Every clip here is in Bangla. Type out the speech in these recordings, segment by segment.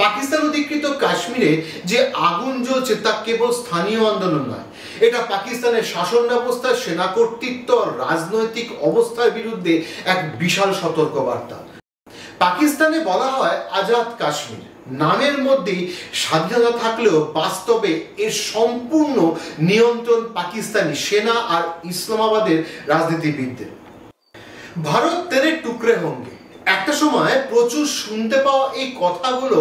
পাকিস্তান অধিকৃত কাশ্মীরে যে আগুন জ্বলছে তা কেবল স্থানীয় আন্দোলন নয়, এটা পাকিস্তানের শাসন ব্যবস্থা, সেনা কর্তৃত্ব, রাজনৈতিক অবস্থার বিরুদ্ধে এক বিশাল সতর্কবার্তা। পাকিস্তানে বলা হয় আজাদ কাশ্মীর, নামের মধ্যেই স্বাধীনতা থাকলেও বাস্তবে এর সম্পূর্ণ নিয়ন্ত্রণ পাকিস্তানি সেনা আর ইসলামাবাদের রাজনীতিবিদদের। ভারত তেরে টুকরে হোঙ্গে, একটা সময় প্রচুর শুনতে পাওয়া এই কথাগুলো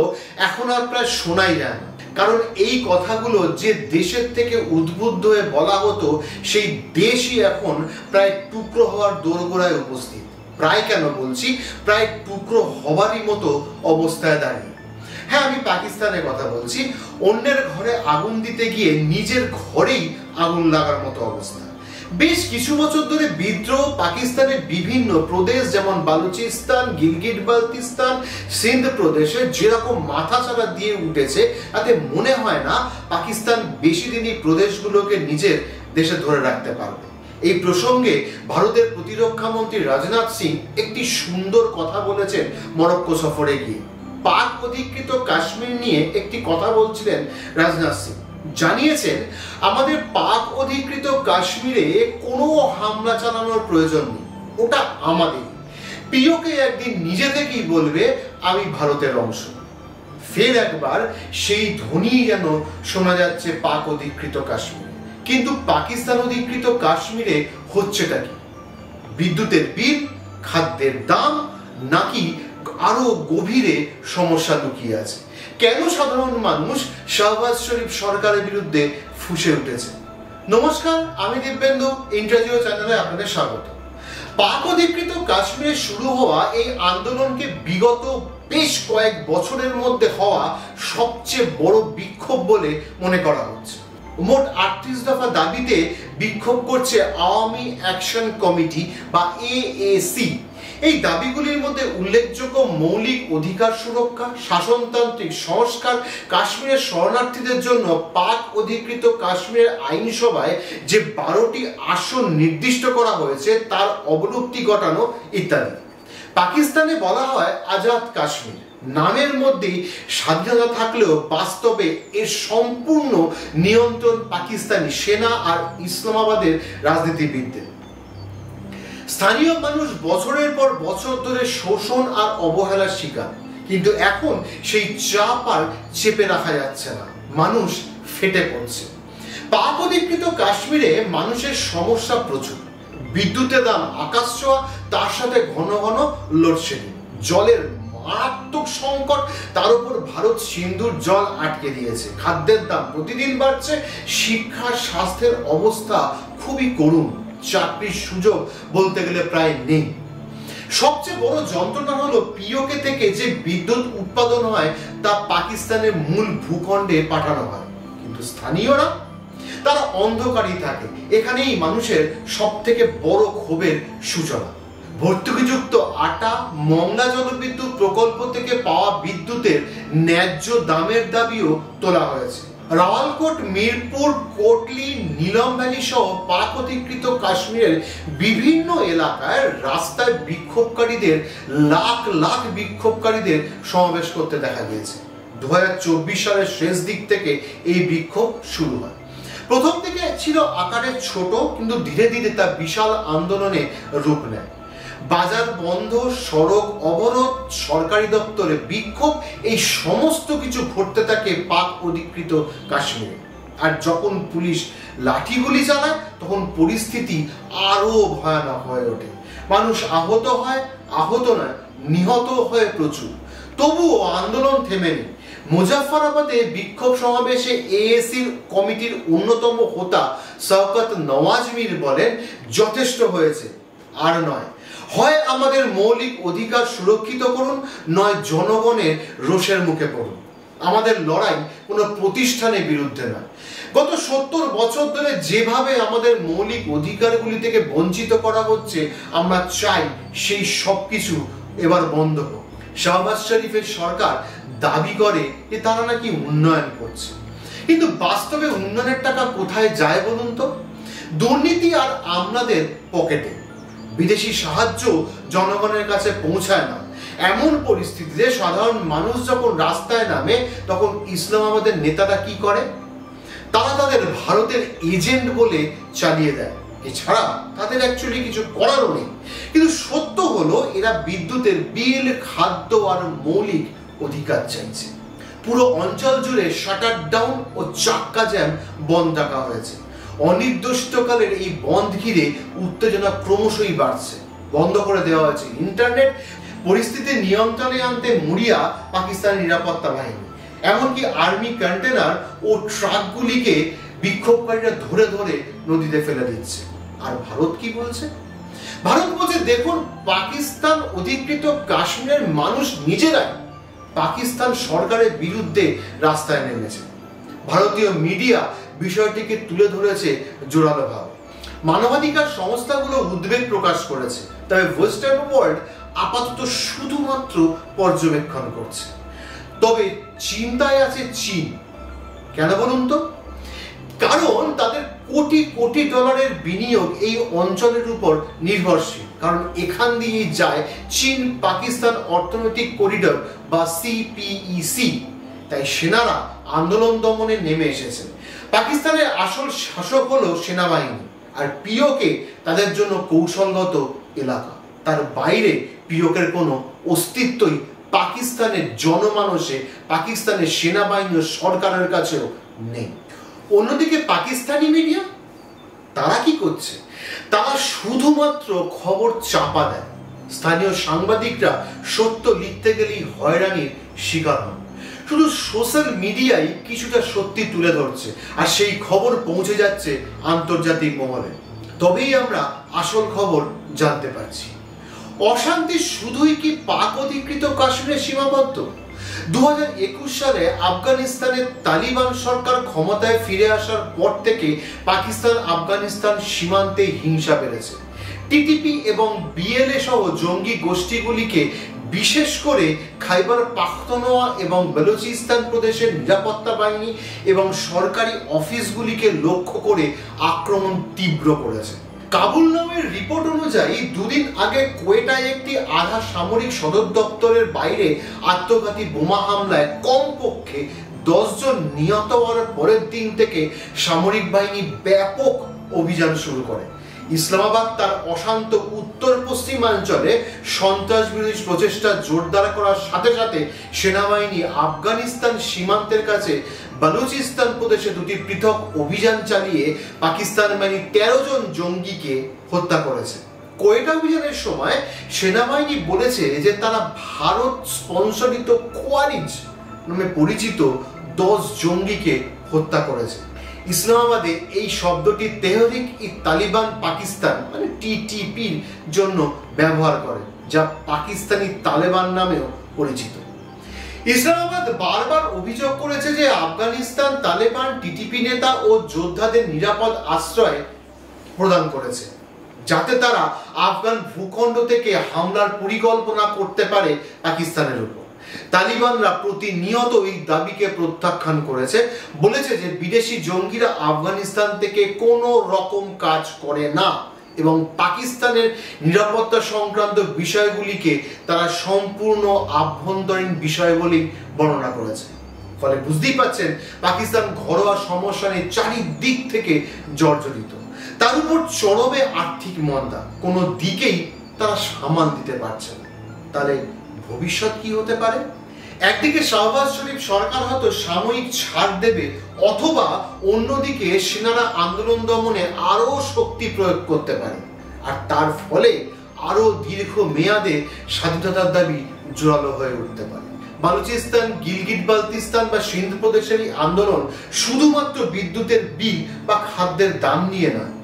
এখন আর প্রায় শোনাই যায় না, কারণ এই কথাগুলো যে দেশের থেকে উদ্বুদ্ধ হয়ে বলা হতো সেই দেশই এখন প্রায় টুকরো হওয়ার দোরগোড়ায় উপস্থিত। প্রায় কেন বলছি, প্রায় টুকরো হবারই মতো অবস্থায় দাঁড়িয়ে। হ্যাঁ, আমি পাকিস্তানের কথা বলছি। অন্যের ঘরে আগুন দিতে গিয়ে নিজের ঘরেই আগুন লাগার মতো অবস্থা। বেশ কিছু বছর ধরে বিদ্রোহ পাকিস্তানের বিভিন্ন প্রদেশ যেমন বালুচিস্তান, গিলগিট বালতিস্তান, সিন্ধ প্রদেশে যেরকম মাথাচাড়া দিয়ে উঠেছে, তাতে মনে হয় না পাকিস্তান বেশি দিন এই প্রদেশগুলোকে নিজের দেশে ধরে রাখতে পারবে। এই প্রসঙ্গে ভারতের প্রতিরক্ষা মন্ত্রী রাজনাথ সিং একটি সুন্দর কথা বলেছেন মরক্কো সফরে গিয়ে। পাক অধিকৃত কাশ্মীর নিয়ে একটি কথা বলছিলেন রাজনাথ সিং। জানিয়েছেন, আমাদের পাক অধিকৃত কাশ্মীরে কোনো হামলা চালানোর প্রয়োজন নেই, ওটা আমাদের। পিওকে একদিন নিজে থেকেই বলবে আমি ভারতের অংশ। ফের একবার সেই ধ্বনি যেন শোনা যাচ্ছে পাক অধিকৃত কাশ্মীরে। কিন্তু পাকিস্তান অধিকৃত কাশ্মীরে হচ্ছেটা কি? বিদ্যুতের বিল, খাদ্যের দাম, নাকি আরো গভীরে সমস্যা লুকিয়ে আছে? কেন সাধারণ মানুষ শাহবাজ শরীফ সরকারের বিরুদ্ধে ফুঁসে উঠেছে? নমস্কার, আমি দিব্যেন্দু, ইন্টারভিউ চ্যানেলে আপনাদের স্বাগত। পাক অধিকৃত কাশ্মীরে শুরু হওয়া এই আন্দোলনকে বিগত বেশ কয়েক বছরের মধ্যে হওয়া সবচেয়ে বড় বিক্ষোভ বলে মনে করা হচ্ছে। মোট 38 দফা দাবিতে বিক্ষোভ করছে আওয়ামী অ্যাকশন কমিটি বা AAC। এই দাবিগুলির মধ্যে উল্লেখযোগ্য মৌলিক অধিকার সুরক্ষা, শাসনতান্ত্রিক সংস্কার, কাশ্মীরের শরণার্থীদের জন্য পাক অধিকৃত কাশ্মীরের আইনসভায় যে 12টি আসন নির্দিষ্ট করা হয়েছে তার অবলুপ্তি ঘটানো ইত্যাদি। পাকিস্তানে বলা হয় আজাদ কাশ্মীর, নামের মধ্যেই স্বাধীনতা থাকলেও বাস্তবে এর সম্পূর্ণ নিয়ন্ত্রণ পাকিস্তানি সেনা আর ইসলামাবাদের রাজনীতিবিদদের। স্থানীয় মানুষ বছরের পর বছর ধরে শোষণ আর অবহেলার শিকার, কিন্তু এখন সেই চাপ আর চেপে রাখা যাচ্ছে না, মানুষ ফেটে পড়ছে। পাক অধিকৃত কাশ্মীরে মানুষের সমস্যা প্রচুর। বিদ্যুতের দাম আকাশ ছোঁয়া, তার সাথে ঘন ঘন লোডশেডিং, জলের মারাত্মক সংকট, তার উপর ভারত সিন্ধুর জল আটকে দিয়েছে, খাদ্যের দাম প্রতিদিন বাড়ছে, শিক্ষা স্বাস্থ্যের অবস্থা খুবই করুণ, চাকরির সুযোগ বলতে গেলে প্রায় নেই। সবচেয়ে বড় যন্ত্রণা হলো পিওকে থেকে যে বিদ্যুৎ উৎপাদন হয় তা পাকিস্তানের মূল ভূখণ্ডে পাঠানো হয়, কিন্তু স্থানীয়রা তারা অন্ধকারই থাকে। এখানেই মানুষের সব থেকে বড় ক্ষোভের সূচনা। ভর্তুকিযুক্ত আটা, মংলা জলবিদ্যুৎ প্রকল্প থেকে পাওয়া বিদ্যুতের ন্যায্য দামের দাবিও তোলা হয়েছে। রাওয়ালকোট, মিরপুর, কোটলি, নীলম ভ্যালি সহ পাক অধিকৃত কাশ্মীরের বিভিন্ন এলাকায় রাস্তায় বিক্ষোভকারীদের লাখ লাখ বিক্ষোভকারীদের সমাবেশ করতে দেখা গিয়েছে। 2024 সালের শেষ দিক থেকে এই বিক্ষোভ শুরু হয়। প্রথম দিকে ছিল আকারে ছোট, কিন্তু ধীরে ধীরে তা বিশাল আন্দোলনে রূপ নেয়। বাজার বন্ধ, সড়ক অবরোধ, সরকারি দপ্তরে বিক্ষোভ, এই সমস্ত কিছু ঘটতে থাকে পাক অধিকৃত কাশ্মীরে। আর যখন পুলিশ লাঠিগুলি চালায় তখন পরিস্থিতি আরো ভয়ানক হয়ে ওঠে। মানুষ আহত হয়, আহত নয় নিহত হয় প্রচুর। তবুও আন্দোলন থেমেনি। মুজাফফরাবাদে বিক্ষোভ সমাবেশে AACর কমিটির অন্যতম হোতা শওকত নওয়াজ মীর বলেন, যথেষ্ট হয়েছে, আর নয়। হয় আমাদের মৌলিক অধিকার সুরক্ষিত করুন, নয় জনগণের রোষের মুখে পড়ুন। আমাদের লড়াই কোনো প্রতিষ্ঠানের বিরুদ্ধে নয়। গত 70 বছর ধরে যেভাবে আমাদের মৌলিক অধিকারগুলি থেকে বঞ্চিত করা হচ্ছে, আমরা চাই সেই সবকিছু এবার বন্ধ হোক। শাহবাজ শরীফের সরকার দাবি করে যে তারা নাকি উন্নয়ন করছে, কিন্তু বাস্তবে উন্নয়নের টাকা কোথায় যায় বলুন তো? দুর্নীতি আর আমলাদের পকেটে। বিদেশি সাহায্য জনগণের কাছে পৌঁছায় না। এমন পরিস্থিতিতে সাধারণ মানুষ যখন রাস্তায় নামে তখন ইসলামাবাদের নেতারা কি করে? তারা তাদের ভারতের এজেন্ট বলে চালিয়ে দেয়। এছাড়া তাদের অ্যাকচুয়ালি কিছু করারও নেই। কিন্তু সত্য হলো এরা বিদ্যুতের বিল, খাদ্য আর মৌলিক অধিকার চাইছে। পুরো অঞ্চল জুড়ে শাটার ডাউন ও চাক্কা জ্যাম বন্ধ রাখা হয়েছে। অনির্দিষ্টকালের এই বন্ধ ঘিরে উত্তেজনা ক্রমশই বাড়ছে। বন্ধ করে দেওয়া হয়েছে ইন্টারনেট। পরিস্থিতি নিয়ন্ত্রণে আনতে মরিয়া পাকিস্তানের নিরাপত্তা বাহিনী। এমনকি আর্মি কন্টেনার ও ট্রাকগুলিকে বিক্ষোভকারীরা ধরে ধরে নদীতে ফেলে দিচ্ছে। আর ভারত কি বলছে? ভারত বলছে, দেখুন, পাকিস্তান অধিকৃত কাশ্মীরের মানুষ নিজেরাই পাকিস্তান সরকারের বিরুদ্ধে রাস্তায় নেমেছে। ভারতীয় মিডিয়া বিষয়টিকে তুলে ধরেছে জোরালোভাবে। মানবাধিকার সংস্থাগুলো উদ্বেগ প্রকাশ করেছে। তবে ওয়েস্টার্ন ওয়ার্ল্ড আপাতত শুধুমাত্র পর্যবেক্ষণ করছে। তবে চিন্তায় আছে চীন। কেন বলুন তো? কারণ তাদের কোটি কোটি ডলারের বিনিয়োগ এই অঞ্চলের উপর নির্ভরশীল। কারণ এখান দিয়েই যায় চীন পাকিস্তান অর্থনৈতিক করিডোর বা সিপিইসি। তাই সেনারা আন্দোলন দমনে নেমে এসেছেন। পাকিস্তানের আসল শাসক হলো সেনাবাহিনী, আর পিওকে তাদের জন্য কৌশলগত এলাকা। তার বাইরে পিওকের কোনো অস্তিত্বই পাকিস্তানের জনমানসে, পাকিস্তানের সেনাবাহিনী ও সরকারের কাছেও নেই। অন্যদিকে পাকিস্তানি মিডিয়া তারা কি করছে? তারা শুধুমাত্র খবর চাপা দেয়। স্থানীয় সাংবাদিকরা সত্য লিখতে গেলেই হয়রানির শিকার হন। শুধু সোশ্যাল মিডিয়ায় কিছুটা সত্যি তুলে ধরছে, আর সেই খবর পৌঁছে যাচ্ছে আন্তর্জাতিক মহলে। তবেই আমরা আসল খবর জানতে পারছি। অশান্তি শুধুই কি পাক অধিকৃত কাশ্মীরে সীমাবদ্ধ? 2021 সালে আফগানিস্তানের তালিবান সরকার ক্ষমতায় ফিরে আসার পর থেকে পাকিস্তান আফগানিস্তান সীমান্তে হিংসা বেড়েছে। টিটিপি এবং বিএলএ সহ জঙ্গি গোষ্ঠীগুলিকে, বিশেষ করে খাইবার পাখতুনখোয়া এবং বেলুচিস্তান প্রদেশের নিরাপত্তা বাহিনী এবং সরকারি অফিসগুলিকে লক্ষ্য করে আক্রমণ তীব্র করেছে। কাবুল নামের রিপোর্ট অনুযায়ী দুদিন আগে কোয়েটায় একটি আধা সামরিক সদর দপ্তরের বাইরে আত্মঘাতী বোমা হামলায় কমপক্ষে 10 জন নিহত হওয়ার পরের দিন থেকে সামরিক বাহিনী ব্যাপক অভিযান শুরু করে। ইসলামাবাদ তার অশান্ত উত্তর পশ্চিমাঞ্চলে সন্ত্রাস বিরোধী প্রচেষ্টা জোরদার করার সাথে সাথে সেনাবাহিনী আফগানিস্তান সীমান্তের কাছে বালুচিস্তান প্রদেশে দুটি পৃথক অভিযান চালিয়ে পাকিস্তান বাহিনী 13 জন জঙ্গিকে হত্যা করেছে। কোয়েটা অভিযানের সময় সেনাবাহিনী বলেছে যে তারা ভারত স্পন্সরিত খোয়ারিজ নামে পরিচিত 10 জঙ্গিকে হত্যা করেছে। ইসলামাবাদে এই শব্দটি তেহরিক ই তালিবান পাকিস্তান মানে টিটিপির জন্য ব্যবহার করে, যা পাকিস্তানি তালেবান নামেও পরিচিত। ইসলামাবাদ বারবার অভিযোগ করেছে যে আফগানিস্তান তালেবান টিটিপি নেতা ও যোদ্ধাদের নিরাপদ আশ্রয় প্রদান করেছে, যাতে তারা আফগান ভূখণ্ড থেকে হামলার পরিকল্পনা করতে পারে পাকিস্তানের উপর। তালিবানরা প্রতিনিয়ত এই দাবিকে প্রত্যাখ্যান করেছে, বলেছে যে বিদেশি জঙ্গিরা আফগানিস্তান থেকে কোনো রকম কাজ করে না এবং পাকিস্তানের নিরাপত্তা সংক্রান্ত বিষয়গুলিকে তারা সম্পূর্ণ আভ্যন্তরীণ বিষয় বলেই বর্ণনা করেছে। ফলে বুঝতেই পাচ্ছেন পাকিস্তান ঘরোয়া সমস্যা নিয়ে চারিদিক থেকে জর্জরিত। তার উপর চরমে আর্থিক মন্দা, কোনো দিকেই তারা সামাল দিতে পারছে না। তাহলে ভবিষ্যৎ কি হতে পারে? একদিকে শাহবাজ শরীফ সরকার হয়তো সাময়িক ছাড় দেবে, অথবা অন্যদিকে সেনারা আন্দোলন দমনে আরো শক্তি প্রয়োগ করতে পারে, আর তার ফলে আরো দীর্ঘ মেয়াদে স্বাধীনতার দাবি জোরালো হয়ে উঠতে পারে। বালুচিস্তান, গিলগিট বালতিস্তান বা সিন্ধ প্রদেশের আন্দোলন শুধুমাত্র বিদ্যুতের বিল বা খাদ্যের দাম নিয়ে নয়,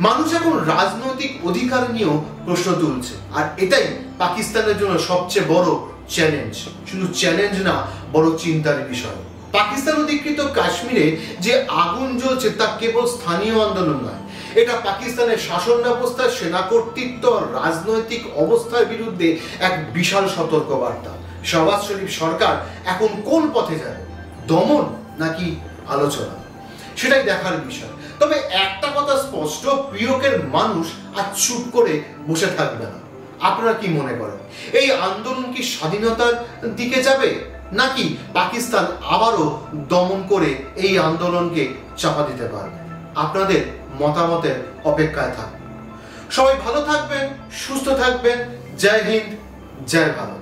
মানুষ এখন রাজনৈতিক অধিকার নিয়েও প্রশ্ন তুলছে। আর এটাই পাকিস্তানের জন্য সবচেয়ে বড় চ্যালেঞ্জ। শুধু চ্যালেঞ্জ না, বড় চিন্তার বিষয়। পাকিস্তান অধিকৃত কাশ্মীরে যে আগুন জ্বলছে তা কেবল স্থানীয় আন্দোলন নয়, এটা পাকিস্তানের শাসন ব্যবস্থা, সেনা কর্তৃত্ব, রাজনৈতিক অবস্থার বিরুদ্ধে এক বিশাল সতর্কবার্তা। শাহবাজ শরীফ সরকার এখন কোন পথে যাবে, দমন নাকি আলোচনা, সেটাই দেখার বিষয়। তবে একটা কথা স্পষ্ট, পিওকের মানুষ আর চুপ করে বসে থাকবে না। আপনারা কি মনে করেন, এই আন্দোলন কি স্বাধীনতার দিকে যাবে, নাকি পাকিস্তান আবারও দমন করে এই আন্দোলনকে চাপা দিতে পারবে? আপনাদের মতামতের অপেক্ষায় থাকবেন। সবাই ভালো থাকবেন, সুস্থ থাকবেন। জয় হিন্দ, জয় ভারত।